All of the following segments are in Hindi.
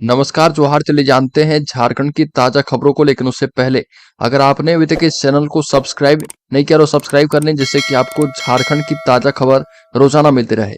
नमस्कार जोहार। चलिए जानते हैं झारखंड की ताजा खबरों को, लेकिन उससे पहले अगर आपने अभी तक इस चैनल को सब्सक्राइब नहीं किया तो सब्सक्राइब कर लें, जिससे कि आपको झारखंड की ताजा खबर रोजाना मिलती रहे।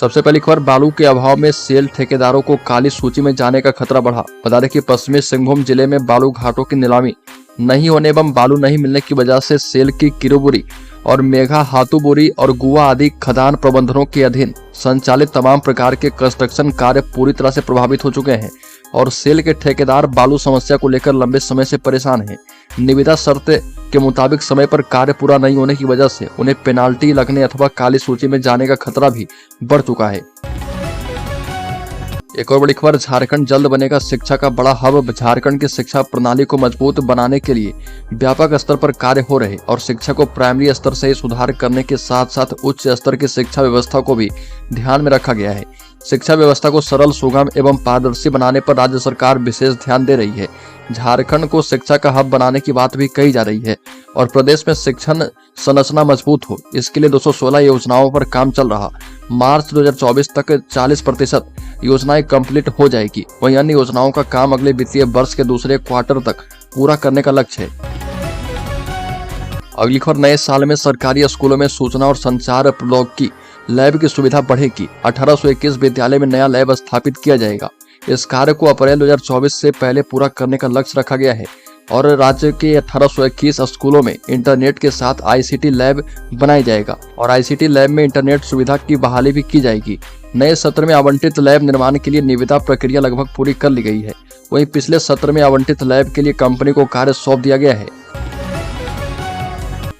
सबसे पहली खबर, बालू के अभाव में सेल ठेकेदारों को काली सूची में जाने का खतरा बढ़ा। बता दें कि पश्चिमी सिंहभूम जिले में बालू घाटों की नीलामी नहीं होने एवं बालू नहीं मिलने की वजह से सेल की किरोबुरी और मेघा हाथूबुरी और गुआ आदि खदान प्रबंधनों के अधीन संचालित तमाम प्रकार के कंस्ट्रक्शन कार्य पूरी तरह से प्रभावित हो चुके हैं और सेल के ठेकेदार बालू समस्या को लेकर लंबे समय से परेशान हैं। निविदा शर्त के मुताबिक समय पर कार्य पूरा नहीं होने की वजह से उन्हें पेनाल्टी लगने अथवा काली सूची में जाने का खतरा भी बढ़ चुका है। एक और बड़ी खबर, झारखंड जल्द बनेगा शिक्षा का बड़ा हब। झारखंड की शिक्षा प्रणाली को मजबूत बनाने के लिए व्यापक स्तर पर कार्य हो रहे और शिक्षा को प्राइमरी स्तर से ही सुधार करने के साथ साथ उच्च स्तर की शिक्षा व्यवस्था को भी ध्यान में रखा गया है। शिक्षा व्यवस्था को सरल, सुगम एवं पारदर्शी बनाने पर राज्य सरकार विशेष ध्यान दे रही है। झारखंड को शिक्षा का हब बनाने की बात भी कही जा रही है और प्रदेश में शिक्षण संरचना मजबूत हो, इसके लिए 216 योजनाओं पर काम चल रहा। मार्च 2024 तक 40% योजनाएं कंप्लीट हो जाएगी। वहीं अन्य योजनाओं का काम अगले वित्तीय वर्ष के दूसरे क्वार्टर तक पूरा करने का लक्ष्य है। अगली खबर, नए साल में सरकारी स्कूलों में सूचना और संचार प्रौद्योगिकी लैब की सुविधा बढ़ेगी। 1821 विद्यालय में नया लैब स्थापित किया जाएगा। इस कार्य को अप्रैल 2024 से पहले पूरा करने का लक्ष्य रखा गया है और राज्य के 1821 स्कूलों में इंटरनेट के साथ आईसीटी लैब बनाया जाएगा और आईसीटी लैब में इंटरनेट सुविधा की बहाली भी की जाएगी। नए सत्र में आवंटित लैब निर्माण के लिए निविदा प्रक्रिया लगभग पूरी कर ली गई है। वहीं पिछले सत्र में आवंटित लैब के लिए कंपनी को कार्य सौंप दिया गया है।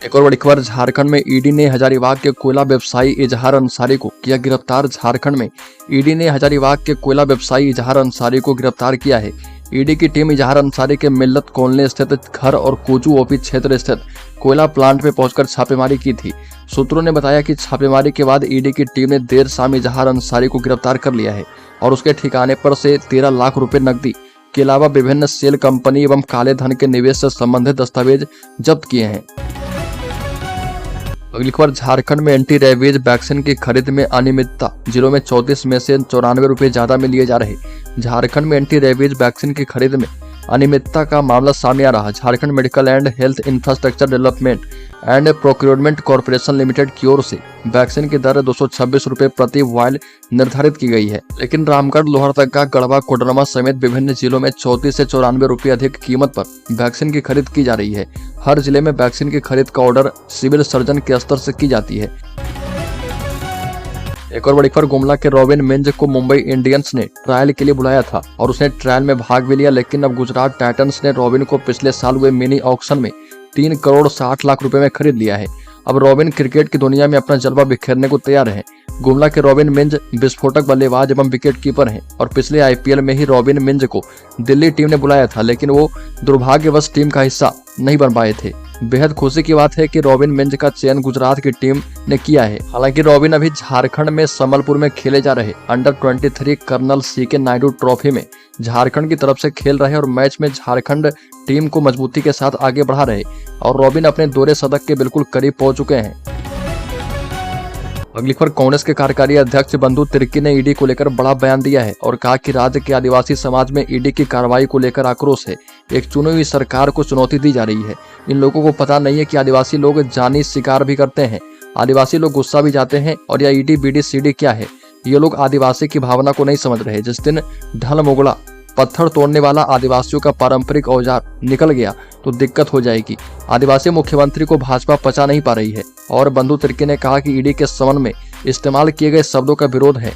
एक और बड़ी खबर, झारखंड में ईडी ने हजारीबाग के कोयला व्यवसायी इजहार अंसारी को किया गिरफ्तार। झारखंड में ईडी ने हजारीबाग के कोयला व्यवसायी इजहार अंसारी को गिरफ्तार किया है। ईडी की टीम इजहार अंसारी के मिल्लत कॉलोनी स्थित घर और कोजू ओपी क्षेत्र स्थित कोयला प्लांट में पहुंचकर छापेमारी की थी। सूत्रों ने बताया कि छापेमारी के बाद ईडी की टीम ने देर शाम इजहार अंसारी को गिरफ्तार कर लिया है और उसके ठिकाने पर से 13 लाख रुपए नकदी के अलावा विभिन्न सेल कंपनी एवं काले धन के निवेश से संबंधित दस्तावेज जब्त किए हैं। अगली खबर, झारखंड में एंटी रेबीज वैक्सीन की खरीद में अनियमितता। जिलों में 34 में से 94 रुपए ज्यादा में लिए जा रहे। झारखंड में एंटी रेबीज वैक्सीन की खरीद में अनियमितता का मामला सामने आ रहा। Jharkhand medical and health infrastructure development and procurement corporation limited की ओर से वैक्सीन की दर 226 रुपए प्रति वायल निर्धारित की गई है, लेकिन रामगढ़, लोहरदगा, गढ़वा, कोडरमा समेत विभिन्न जिलों में 34 से 94 रुपए अधिक कीमत पर वैक्सीन की खरीद की जा रही है। हर जिले में वैक्सीन की खरीद का ऑर्डर सिविल सर्जन के स्तर से की जाती है। एक और बड़ी खबर, गुमला के रॉबिन मिंज को मुंबई इंडियंस ने ट्रायल के लिए बुलाया था और उसने ट्रायल में भाग भी लिया, लेकिन अब गुजरात टाइटंस ने रॉबिन को पिछले साल हुए मिनी ऑक्शन में 3 करोड़ 60 लाख रुपए में खरीद लिया है। अब रॉबिन क्रिकेट की दुनिया में अपना जलवा बिखेरने को तैयार है। गुमला के रॉबिन मिंज विस्फोटक बल्लेबाज एवं विकेट कीपर हैं और पिछले आईपीएल में ही रॉबिन मिंज को दिल्ली टीम ने बुलाया था, लेकिन वो दुर्भाग्यवश टीम का हिस्सा नहीं बन पाए थे। बेहद खुशी की बात है कि रॉबिन मिंज का चयन गुजरात की टीम ने किया है। हालांकि रॉबिन अभी झारखंड में संबलपुर में खेले जा रहे under 23 colonel CK Naidu trophy में झारखंड की तरफ से खेल रहे और मैच में झारखंड टीम को मजबूती के साथ आगे बढ़ा रहे और रॉबिन अपने दोहरे शतक के बिल्कुल करीब पहुंच चुके हैं। अगली खबर, कांग्रेस के कार्यकारी अध्यक्ष बंधु तिर्की ने ईडी को लेकर बड़ा बयान दिया है और कहा कि राज्य के आदिवासी समाज में ईडी की कार्रवाई को लेकर आक्रोश है। एक चुनी हुई सरकार को चुनौती दी जा रही है। इन लोगों को पता नहीं है कि आदिवासी लोग जानी शिकार भी करते हैं, आदिवासी लोग गुस्सा भी जाते हैं और यह ईडी बीडी सीडी क्या है। ये लोग आदिवासी की भावना को नहीं समझ रहे। जिस दिन ढल मुगड़ा पत्थर तोड़ने वाला आदिवासियों का पारंपरिक औजार निकल गया तो दिक्कत हो जाएगी। आदिवासी मुख्यमंत्री को भाजपा पचा नहीं पा रही है और बंधु तिर्की ने कहा कि ईडी के समन में इस्तेमाल किए गए शब्दों का विरोध है।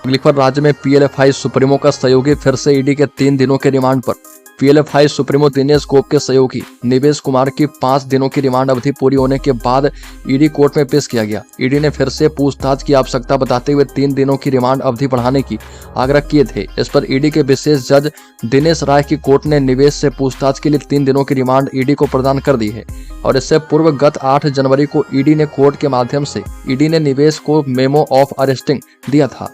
अगली खबर, राज्य में पीएलएफआई सुप्रीमो का सहयोगी फिर से ईडी के 3 दिनों के रिमांड पर। पीएलएफआई सुप्रीमो दिनेश गोप के सहयोगी निवेश कुमार की 5 दिनों की रिमांड अवधि पूरी होने के बाद ईडी कोर्ट में पेश किया गया। ईडी ने फिर से पूछताछ की आवश्यकता बताते हुए 3 दिनों की रिमांड अवधि बढ़ाने की आग्रह किए थे। इस पर ईडी के विशेष जज दिनेश राय की कोर्ट ने निवेश से पूछताछ के लिए 3 दिनों की रिमांड ईडी को प्रदान कर दी है और इससे पूर्व गत 8 जनवरी को ईडी ने कोर्ट के माध्यम से ईडी ने निवेश को मेमो ऑफ अरेस्टिंग दिया था।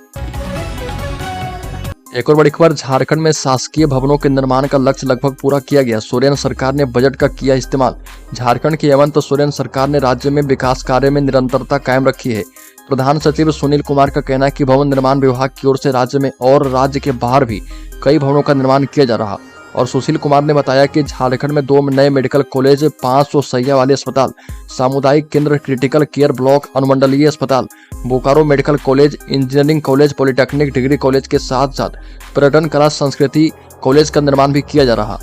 एक और बड़ी खबर, झारखंड में शासकीय भवनों के निर्माण का लक्ष्य लगभग पूरा किया गया, सोरेन सरकार ने बजट का किया इस्तेमाल। झारखंड की हेमंत सोरेन सरकार ने राज्य में विकास कार्य में निरंतरता कायम रखी है। प्रधान सचिव सुनील कुमार का कहना है कि भवन निर्माण विभाग की ओर से राज्य में और राज्य के बाहर भी कई भवनों का निर्माण किया जा रहा। और सुशील कुमार ने बताया कि झारखंड में 2 नए मेडिकल कॉलेज, 500 शैय्या वाले अस्पताल, सामुदायिक केंद्र, क्रिटिकल केयर ब्लॉक, अनुमंडलीय अस्पताल, Bokaro medical college, engineering college, polytechnic degree college के साथ साथ पर्यटन कला संस्कृति कॉलेज का निर्माण भी किया जा रहा।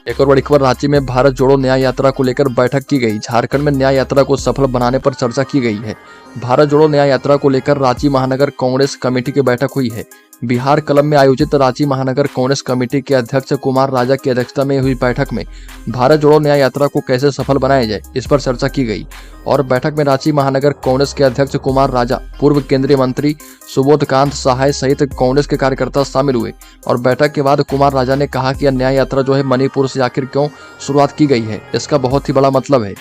एक और बड़ी खबर, रांची में भारत जोड़ो न्याय यात्रा को लेकर बैठक की गई। झारखंड में न्याय यात्रा को सफल बनाने पर चर्चा की गई है। भारत जोड़ो न्याय यात्रा को लेकर रांची महानगर कांग्रेस कमेटी की बैठक हुई है। बिहार कलम में आयोजित रांची महानगर कांग्रेस कमेटी के अध्यक्ष कुमार राजा की अध्यक्षता में हुई बैठक में भारत जोड़ो न्याय यात्रा को कैसे सफल बनाया जाए, इस पर चर्चा की गई। और बैठक में रांची महानगर कांग्रेस के अध्यक्ष कुमार राजा, पूर्व केंद्रीय मंत्री सुबोधकांत सहाय सहित कांग्रेस के कार्यकर्ता शामिल हुए। और बैठक के बाद कुमार राजा ने कहा कि यह न्याय यात्रा जो है मणिपुर से आखिर क्यों शुरुआत की गई है, इसका बहुत ही बड़ा मतलब है।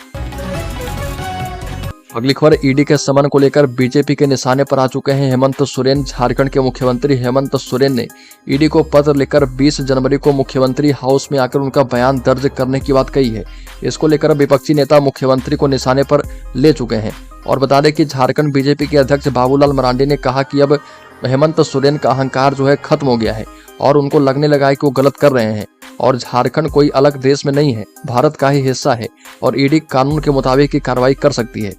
अगली खबर, ईडी के समन को लेकर बीजेपी के निशाने पर आ चुके हैं हेमंत सोरेन। झारखंड के मुख्यमंत्री हेमंत सोरेन ने ईडी को पत्र लिखकर 20 जनवरी को मुख्यमंत्री हाउस में आकर उनका बयान दर्ज करने की बात कही है। इसको लेकर विपक्षी नेता मुख्यमंत्री को निशाने पर ले चुके हैं। और बता दें कि झारखंड बीजेपी के अध्यक्ष बाबूलाल मरांडी ने कहा कि अब हेमंत सोरेन का अहंकार जो है खत्म हो गया है और उनको लगने लगा है कि वो गलत कर रहे हैं। और झारखंड कोई अलग देश में नहीं है, भारत का ही हिस्सा है और ईडी कानून के मुताबिक ही कार्रवाई कर सकती है।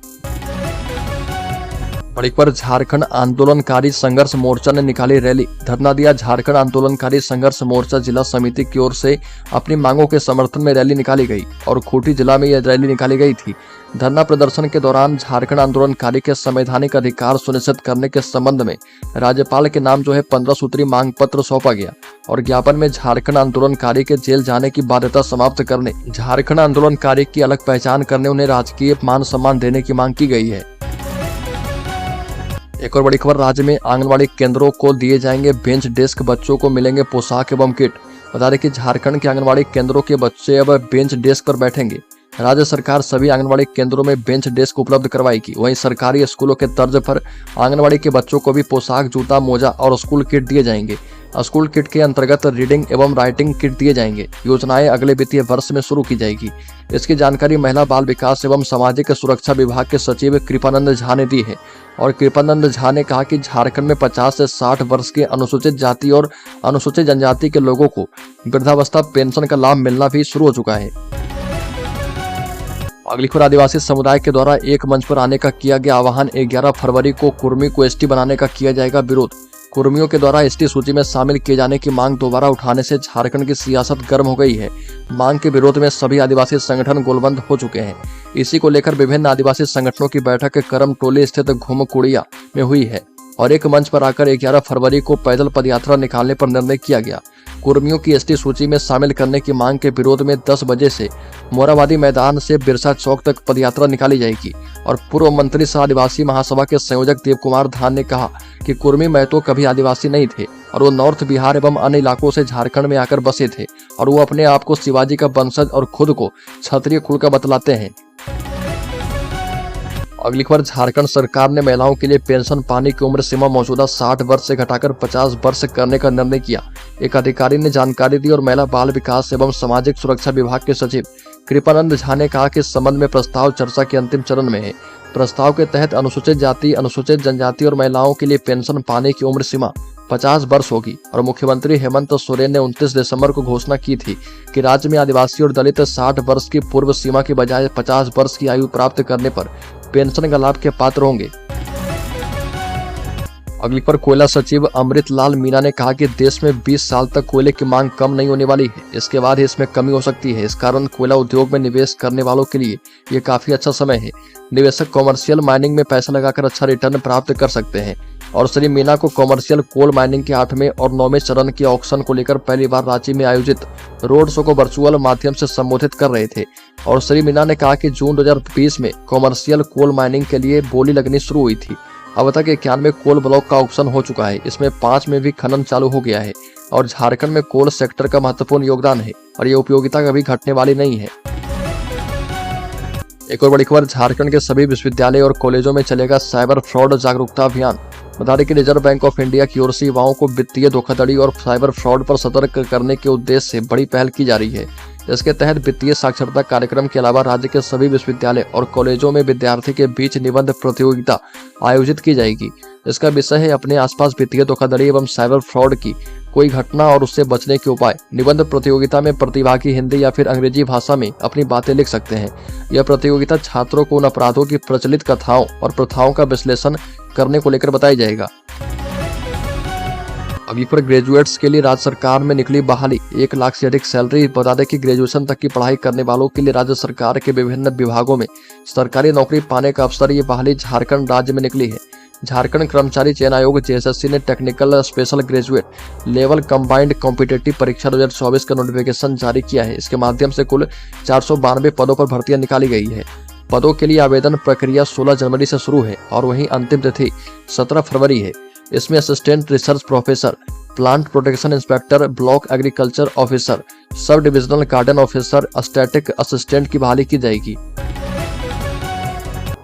बड़ी पर झारखंड आंदोलनकारी संघर्ष मोर्चा ने निकाली रैली, धरना दिया। झारखंड आंदोलनकारी संघर्ष मोर्चा जिला समिति की ओर से अपनी मांगों के समर्थन में रैली निकाली गई और खूंटी जिला में यह रैली निकाली गई थी। धरना प्रदर्शन के दौरान झारखंड आंदोलनकारी के संवैधानिक अधिकार सुनिश्चित करने के संबंध में राज्यपाल के नाम जो है 15 सूत्री मांग पत्र सौंपा गया। और ज्ञापन में झारखंड आंदोलनकारी के जेल जाने की बाध्यता समाप्त करने, झारखंड आंदोलनकारी की अलग पहचान करने, उन्हें राजकीय मान सम्मान देने की मांग की गई है। एक और बड़ी खबर, राज्य में आंगनबाड़ी केंद्रों को दिए जाएंगे बेंच डेस्क, बच्चों को मिलेंगे पोशाक एवं किट। बता दें कि झारखंड के आंगनबाड़ी केंद्रों के बच्चे अब बेंच डेस्क पर बैठेंगे। राज्य सरकार सभी आंगनबाड़ी केंद्रों में बेंच डेस्क उपलब्ध करवाएगी। वहीं सरकारी स्कूलों के तर्ज पर आंगनबाड़ी के बच्चों को भी पोशाक, जूता, मोजा और स्कूल किट दिए जाएंगे। स्कूल किट के अंतर्गत रीडिंग एवं राइटिंग किट दिए जाएंगे। योजनाएं अगले वित्तीय वर्ष में शुरू की जाएगी। इसकी जानकारी महिला बाल विकास एवं सामाजिक सुरक्षा विभाग के सचिव कृपानंद झा ने दी है। और कृपानंद झा ने कहा कि झारखंड में 50 से 60 वर्ष के अनुसूचित जाति और अनुसूचित जनजाति के लोगों को वृद्धावस्था पेंशन का लाभ मिलना भी शुरू हो चुका है। अगली खबर, आदिवासी समुदाय के द्वारा एक मंच पर आने का किया गया आह्वान। 11 फरवरी को कुर्मी को एसटी बनाने का किया जाएगा विरोध। कुर्मियों के द्वारा एसटी सूची में शामिल किए जाने की मांग दोबारा उठाने से झारखंड की सियासत गर्म हो गई है। मांग के विरोध में सभी आदिवासी संगठन गोलबंद हो चुके हैं। इसी को लेकर विभिन्न आदिवासी संगठनों की बैठक करम टोली स्थित घुमकुड़िया में हुई है और एक मंच पर आकर 11 फरवरी को पैदल पदयात्रा निकालने पर निर्णय किया गया। कुर्मियों की एसटी सूची में शामिल करने की मांग के विरोध में 10 बजे से मोराबादी मैदान से बिरसा चौक तक पदयात्रा निकाली जाएगी। और पूर्व मंत्री सह आदिवासी महासभा के संयोजक देव कुमार धान ने कहा कि कुर्मी महतो कभी आदिवासी नहीं थे और वो नॉर्थ बिहार एवं अन्य इलाकों से झारखंड में आकर बसे थे और वो अपने आप को शिवाजी का वंशज और खुद को क्षत्रिय कुल का बतलाते हैं। अगली खबर, झारखंड सरकार ने महिलाओं के लिए पेंशन पाने की उम्र सीमा मौजूदा 60 वर्ष से घटाकर 50 वर्ष करने का निर्णय किया। एक अधिकारी ने जानकारी दी और महिला बाल विकास एवं सामाजिक सुरक्षा विभाग के सचिव कृपानंद झा ने कहा कि इस संबंध में प्रस्ताव चर्चा के अंतिम चरण में है। प्रस्ताव के तहत अनुसूचित जाति, अनुसूचित जनजाति और महिलाओं के लिए पेंशन पाने की उम्र सीमा 50 वर्ष होगी। और मुख्यमंत्री हेमंत सोरेन ने 29 दिसंबर को घोषणा की थी कि राज्य में आदिवासी और दलित 60 वर्ष की पूर्व सीमा की बजाय 50 वर्ष की आयु प्राप्त करने पर पेंशन का लाभ के पात्र होंगे। अगली पर, कोयला सचिव अमृत लाल मीना ने कहा कि देश में 20 साल तक कोयले की मांग कम नहीं होने वाली है। इसके बाद ही इसमें कमी हो सकती है। इस कारण कोयला उद्योग में निवेश करने वालों के लिए ये काफी अच्छा समय है। निवेशक कॉमर्शियल माइनिंग में पैसा लगाकर अच्छा रिटर्न प्राप्त कर सकते हैं। और श्री मीना को कॉमर्शियल कोल माइनिंग के 8वें और 9वें चरण के ऑक्शन को लेकर पहली बार रांची में आयोजित रोड शो को वर्चुअल माध्यम से संबोधित कर रहे थे। और श्री मीना ने कहा कि जून 2020 में कॉमर्शियल कोल माइनिंग के लिए बोली लगनी शुरू हुई थी। अब तक 91 कोल ब्लॉक का ऑक्शन हो चुका है। इसमें 5 में भी खनन चालू हो गया है। और झारखंड में कोल सेक्टर का महत्वपूर्ण योगदान है और ये उपयोगिता कभी घटने वाली नहीं है। एक और बड़ी खबर, झारखंड के सभी विश्वविद्यालय और कॉलेजों में चलेगा साइबर फ्रॉड जागरूकता अभियान। बता दें कि रिजर्व बैंक ऑफ इंडिया की ओर से युवाओं को वित्तीय धोखाधड़ी और साइबर फ्रॉड पर सतर्क करने के उद्देश्य से बड़ी पहल की जा रही है। इसके तहत वित्तीय साक्षरता कार्यक्रम के अलावा राज्य के सभी विश्वविद्यालय और कॉलेजों में विद्यार्थी के बीच निबंध प्रतियोगिता आयोजित की जाएगी। इसका विषय है अपने आसपास वित्तीय धोखाधड़ी एवं साइबर फ्रॉड की कोई घटना और उससे बचने के उपाय। निबंध प्रतियोगिता में प्रतिभागी हिंदी या फिर अंग्रेजी भाषा में अपनी बातें लिख सकते हैं। यह प्रतियोगिता छात्रों को उन अपराधों की प्रचलित कथाओं और प्रथाओं का विश्लेषण करने को लेकर बताया जाएगा। अभी पर ग्रेजुएट्स के लिए राज्य सरकार में निकली बहाली, 1 लाख से अधिक सैलरी। बता दें कि ग्रेजुएशन तक की पढ़ाई करने वालों के लिए राज्य सरकार के विभिन्न विभागों में सरकारी नौकरी पाने का अवसर, ये बहाली झारखंड राज्य में निकली है। झारखंड कर्मचारी चयन आयोग जेएसएससी ने technical special graduate level combined competitive परीक्षा 2024 का नोटिफिकेशन जारी किया है। इसके माध्यम से कुल 492 पदों पर भर्तियां निकाली गई है। पदों के लिए आवेदन प्रक्रिया 16 जनवरी से शुरू है और वहीं अंतिम तिथि 17 फरवरी है। इसमें assistant research professor, plant protection inspector, block agriculture officer, sub divisional garden officer, static assistant की बहाली की जाएगी।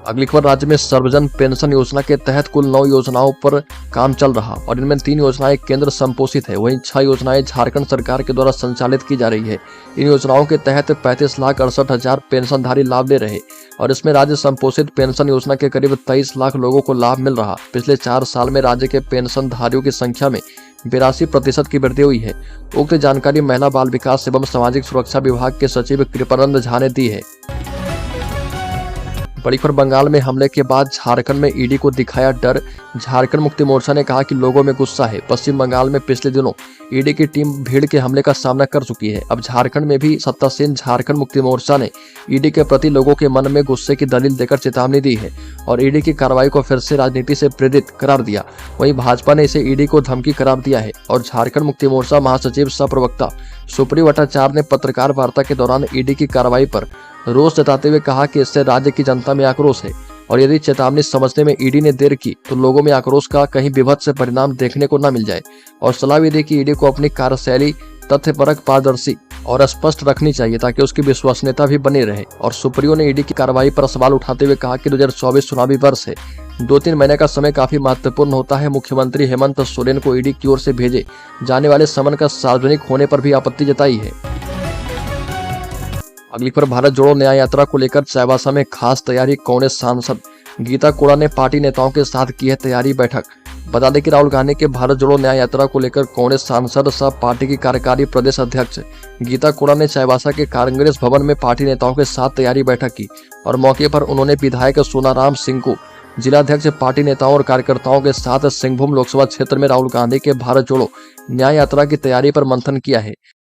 अगली खबर, राज्य में सर्वजन पेंशन योजना के तहत कुल 9 योजनाओं पर काम चल रहा और इनमें 3 योजनाएं केंद्र संपोषित है, वहीं 6 योजनाएं झारखंड सरकार के द्वारा संचालित की जा रही है। इन योजनाओं के तहत 35,68,000 पेंशनधारी लाभ ले रहे और इसमें राज्य संपोषित पेंशन योजना के करीब 23 लाख लोगों को लाभ मिल रहा। पिछले 4 साल में राज्य के पेंशनधारियों की संख्या में 82% की वृद्धि हुई है। उक्त जानकारी महिला बाल विकास एवं सामाजिक सुरक्षा विभाग के सचिव कृपानंद झा ने दी है। बड़ी खबर, बंगाल में हमले के बाद झारखंड में ईडी को दिखाया डर। झारखंड मुक्ति मोर्चा ने कहा कि लोगों में गुस्सा है। पश्चिम बंगाल में पिछले दिनों ईडी की टीम भीड़ के हमले का सामना कर चुकी है। अब झारखंड में भी सत्तासीन झारखंड मुक्ति मोर्चा ने ईडी के प्रति लोगों के मन में गुस्से की दलील देकर चेतावनी दी है और ईडी की कार्रवाई को फिर से राजनीति से प्रेरित करार दिया। वहीं भाजपा ने इसे ईडी को धमकी करार दिया है और झारखंड मुक्ति मोर्चा महासचिव सह प्रवक्ता सुप्रियो भट्टाचार्य ने पत्रकार वार्ता के दौरान ईडी की कार्रवाई पर रोष जताते हुए कहा कि इससे राज्य की जनता में आक्रोश है और यदि चेतावनी समझने में ईडी ने देर की तो लोगों में आक्रोश का कहीं विभत्स परिणाम देखने को न मिल जाए और सलाह भी दी कि ईडी को अपनी कार्यशैली तथ्यपरक, पारदर्शी और स्पष्ट रखनी चाहिए ताकि उसकी विश्वसनीयता भी बनी रहे। और सुप्रियो ने ईडी की कार्रवाई पर सवाल उठाते हुए कहा कि 2024 चुनावी वर्ष है, 2-3 महीने का समय काफी महत्वपूर्ण होता है। मुख्यमंत्री हेमंत सोरेन को ईडी की ओर से भेजे जाने वाले समन का सार्वजनिक होने पर भी आपत्ति जताई है। अगली पर, भारत जोड़ो न्याय यात्रा को लेकर चाईबासा में खास तैयारी। कांग्रेस सांसद गीता कोड़ा ने पार्टी नेताओं के साथ की है तैयारी बैठक। बता दें कि राहुल गांधी के भारत जोड़ो न्याय यात्रा को लेकर कांग्रेस सांसद सह पार्टी की कार्यकारी प्रदेश अध्यक्ष गीता कोड़ा ने चाईबासा के कांग्रेस भवन में पार्टी नेताओं के साथ तैयारी बैठक की और मौके पर उन्होंने विधायक सोनाराम सिंह को, जिलाध्यक्ष, पार्टी नेताओं और कार्यकर्ताओं के साथ सिंहभूम लोकसभा क्षेत्र में राहुल गांधी के भारत जोड़ो न्याय यात्रा की तैयारी पर मंथन किया है।